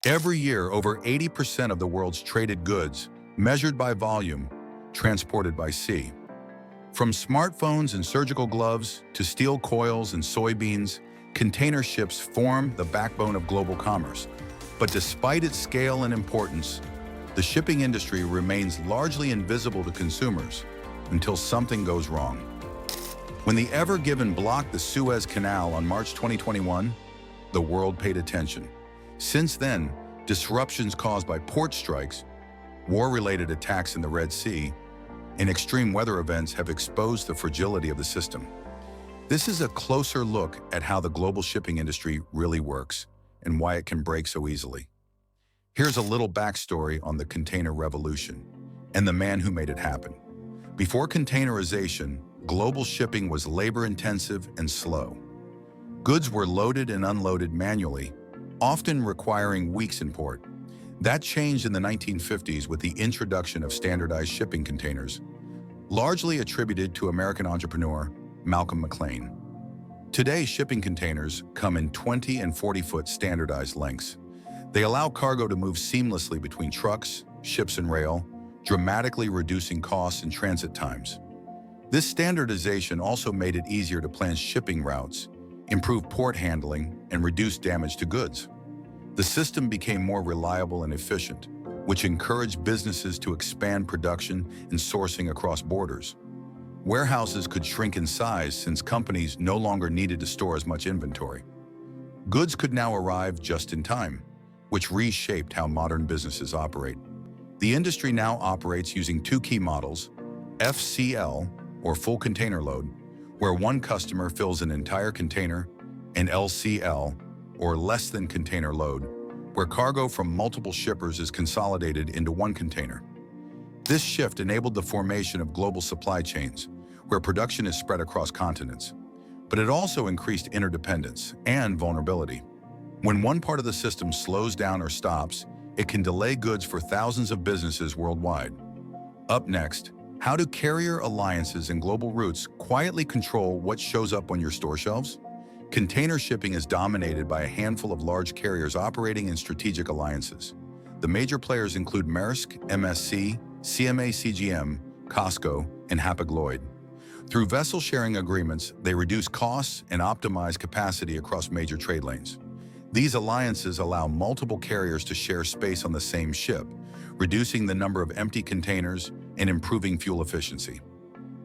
Every year, over 80% of the world's traded goods, measured by volume, transported by sea. From smartphones and surgical gloves to steel coils and soybeans, container ships form the backbone of global commerce. But despite its scale and importance, the shipping industry remains largely invisible to consumers until something goes wrong. When the Ever Given blocked the Suez Canal on March 2021, the world paid attention. Since then, disruptions caused by port strikes, war-related attacks in the Red Sea, and extreme weather events have exposed the fragility of the system. This is a closer look at how the global shipping industry really works and why it can break so easily. Here's a little backstory on the container revolution and the man who made it happen. Before containerization, global shipping was labor-intensive and slow. Goods were loaded and unloaded manually, often requiring weeks in port. That changed in the 1950s with the introduction of standardized shipping containers, largely attributed to American entrepreneur Malcolm McLean. Today, shipping containers come in 20 and 40-foot standardized lengths. They allow cargo to move seamlessly between trucks, ships, and rail, dramatically reducing costs and transit times. This standardization also made it easier to plan shipping routes, improve port handling, and reduce damage to goods. The system became more reliable and efficient, which encouraged businesses to expand production and sourcing across borders. Warehouses could shrink in size since companies no longer needed to store as much inventory. Goods could now arrive just in time, which reshaped how modern businesses operate. The industry now operates using two key models: FCL, or full container load, where one customer fills an entire container, and LCL, or less than container load, where cargo from multiple shippers is consolidated into one container. This shift enabled the formation of global supply chains, where production is spread across continents. But it also increased interdependence and vulnerability. When one part of the system slows down or stops, it can delay goods for thousands of businesses worldwide. Up next, how do carrier alliances and global routes quietly control what shows up on your store shelves? Container shipping is dominated by a handful of large carriers operating in strategic alliances. The major players include Maersk, MSC, CMA CGM, COSCO, and Hapag-Lloyd. Through vessel sharing agreements, they reduce costs and optimize capacity across major trade lanes. These alliances allow multiple carriers to share space on the same ship, reducing the number of empty containers and improving fuel efficiency.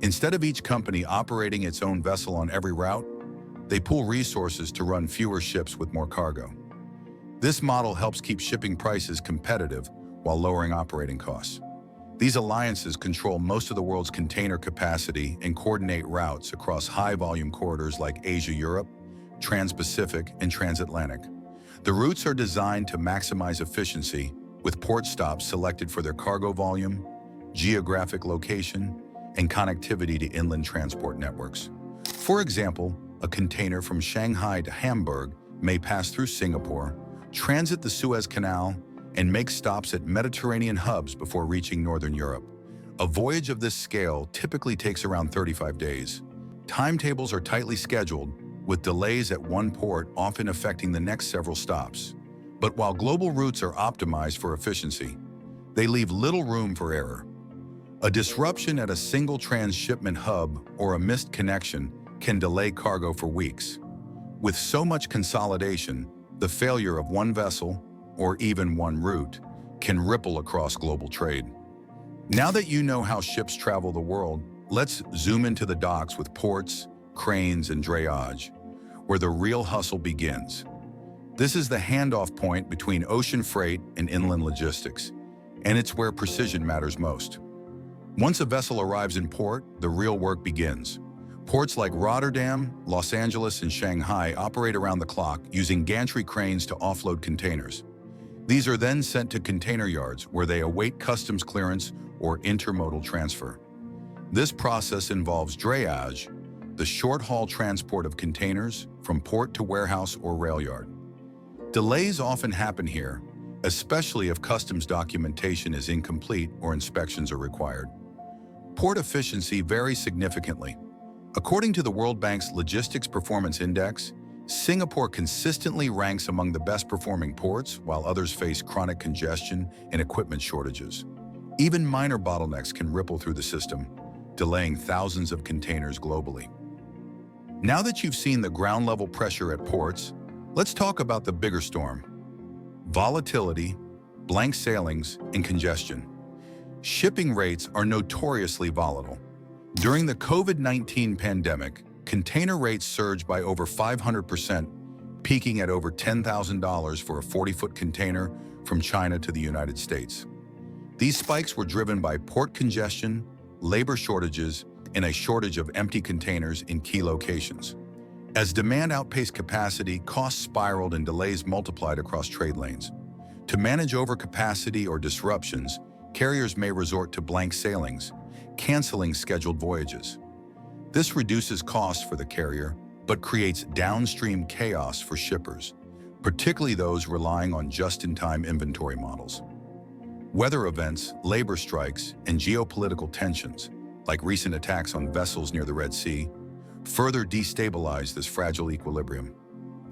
Instead of each company operating its own vessel on every route, they pool resources to run fewer ships with more cargo. This model helps keep shipping prices competitive while lowering operating costs. These alliances control most of the world's container capacity and coordinate routes across high-volume corridors like Asia-Europe, Trans-Pacific, and Transatlantic. The routes are designed to maximize efficiency, with port stops selected for their cargo volume, geographic location, and connectivity to inland transport networks. For example, a container from Shanghai to Hamburg may pass through Singapore, transit the Suez Canal, and make stops at Mediterranean hubs before reaching Northern Europe. A voyage of this scale typically takes around 35 days. Timetables are tightly scheduled, with delays at one port often affecting the next several stops. But while global routes are optimized for efficiency, they leave little room for error. A disruption at a single transshipment hub or a missed connection can delay cargo for weeks. With so much consolidation, the failure of one vessel, or even one route, can ripple across global trade. Now that you know how ships travel the world, let's zoom into the docks with ports, cranes, and drayage, where the real hustle begins. This is the handoff point between ocean freight and inland logistics, and it's where precision matters most. Once a vessel arrives in port, the real work begins. Ports like Rotterdam, Los Angeles, and Shanghai operate around the clock using gantry cranes to offload containers. These are then sent to container yards where they await customs clearance or intermodal transfer. This process involves drayage, the short-haul transport of containers from port to warehouse or rail yard. Delays often happen here, especially if customs documentation is incomplete or inspections are required. Port efficiency varies significantly. According to the World Bank's Logistics Performance Index, Singapore consistently ranks among the best-performing ports, while others face chronic congestion and equipment shortages. Even minor bottlenecks can ripple through the system, delaying thousands of containers globally. Now that you've seen the ground-level pressure at ports, let's talk about the bigger storm: volatility, blank sailings, and congestion. Shipping rates are notoriously volatile. During the COVID-19 pandemic, container rates surged by over 500%, peaking at over $10,000 for a 40-foot container from China to the United States. These spikes were driven by port congestion, labor shortages, and a shortage of empty containers in key locations. As demand outpaced capacity, costs spiraled and delays multiplied across trade lanes. To manage overcapacity or disruptions, carriers may resort to blank sailings, canceling scheduled voyages. This reduces costs for the carrier, but creates downstream chaos for shippers, particularly those relying on just-in-time inventory models. Weather events, labor strikes, and geopolitical tensions, like recent attacks on vessels near the Red Sea, further destabilize this fragile equilibrium.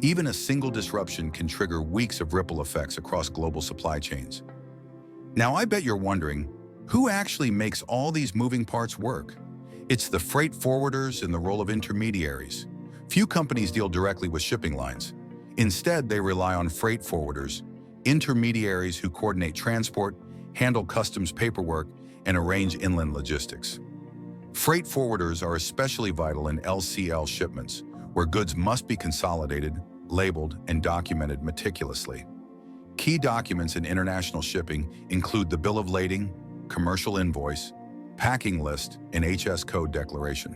Even a single disruption can trigger weeks of ripple effects across global supply chains. Now, I bet you're wondering, who actually makes all these moving parts work? It's the freight forwarders in the role of intermediaries. Few companies deal directly with shipping lines. Instead, they rely on freight forwarders, intermediaries who coordinate transport, handle customs paperwork, and arrange inland logistics. Freight forwarders are especially vital in LCL shipments, where goods must be consolidated, labeled, and documented meticulously. Key documents in international shipping include the bill of lading, commercial invoice, packing list, and HS code declaration.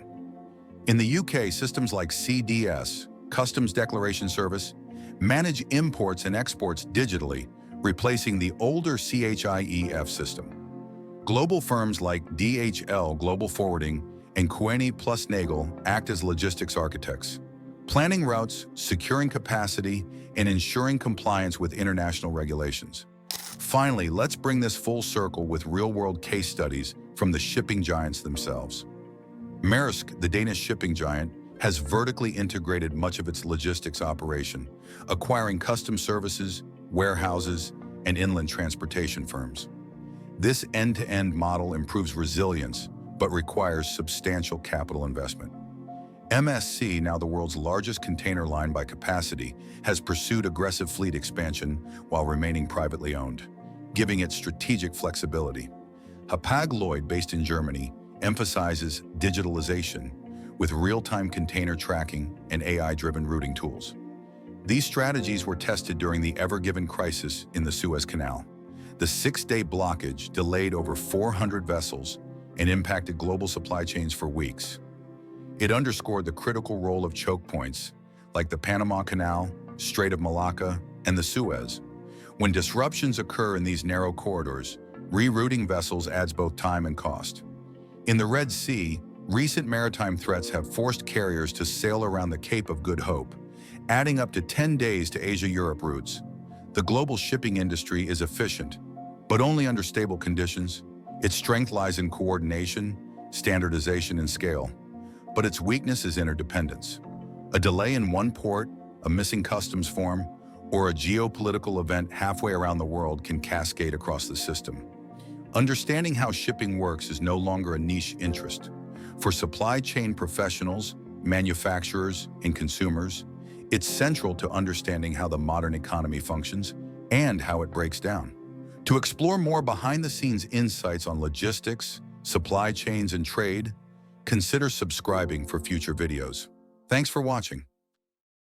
In the UK, systems like CDS, Customs Declaration Service, manage imports and exports digitally, replacing the older CHIEF system. Global firms like DHL Global Forwarding and Kuehne plus Nagel act as logistics architects, planning routes, securing capacity, and ensuring compliance with international regulations. Finally, let's bring this full circle with real-world case studies from the shipping giants themselves. Maersk, the Danish shipping giant, has vertically integrated much of its logistics operation, acquiring custom services, warehouses, and inland transportation firms. This end-to-end model improves resilience, but requires substantial capital investment. MSC, now the world's largest container line by capacity, has pursued aggressive fleet expansion while remaining privately owned, giving it strategic flexibility. Hapag-Lloyd, based in Germany, emphasizes digitalization with real-time container tracking and AI-driven routing tools. These strategies were tested during the Ever Given crisis in the Suez Canal. The 6-day blockage delayed over 400 vessels and impacted global supply chains for weeks. It underscored the critical role of choke points, like the Panama Canal, Strait of Malacca, and the Suez. When disruptions occur in these narrow corridors, rerouting vessels adds both time and cost. In the Red Sea, recent maritime threats have forced carriers to sail around the Cape of Good Hope, adding up to 10 days to Asia-Europe routes. The global shipping industry is efficient, but only under stable conditions. Its strength lies in coordination, standardization, and scale. But its weakness is interdependence. A delay in one port, a missing customs form, or a geopolitical event halfway around the world can cascade across the system. Understanding how shipping works is no longer a niche interest. For supply chain professionals, manufacturers, and consumers, it's central to understanding how the modern economy functions and how it breaks down. To explore more behind-the-scenes insights on logistics, supply chains, and trade, consider subscribing for future videos. Thanks for watching.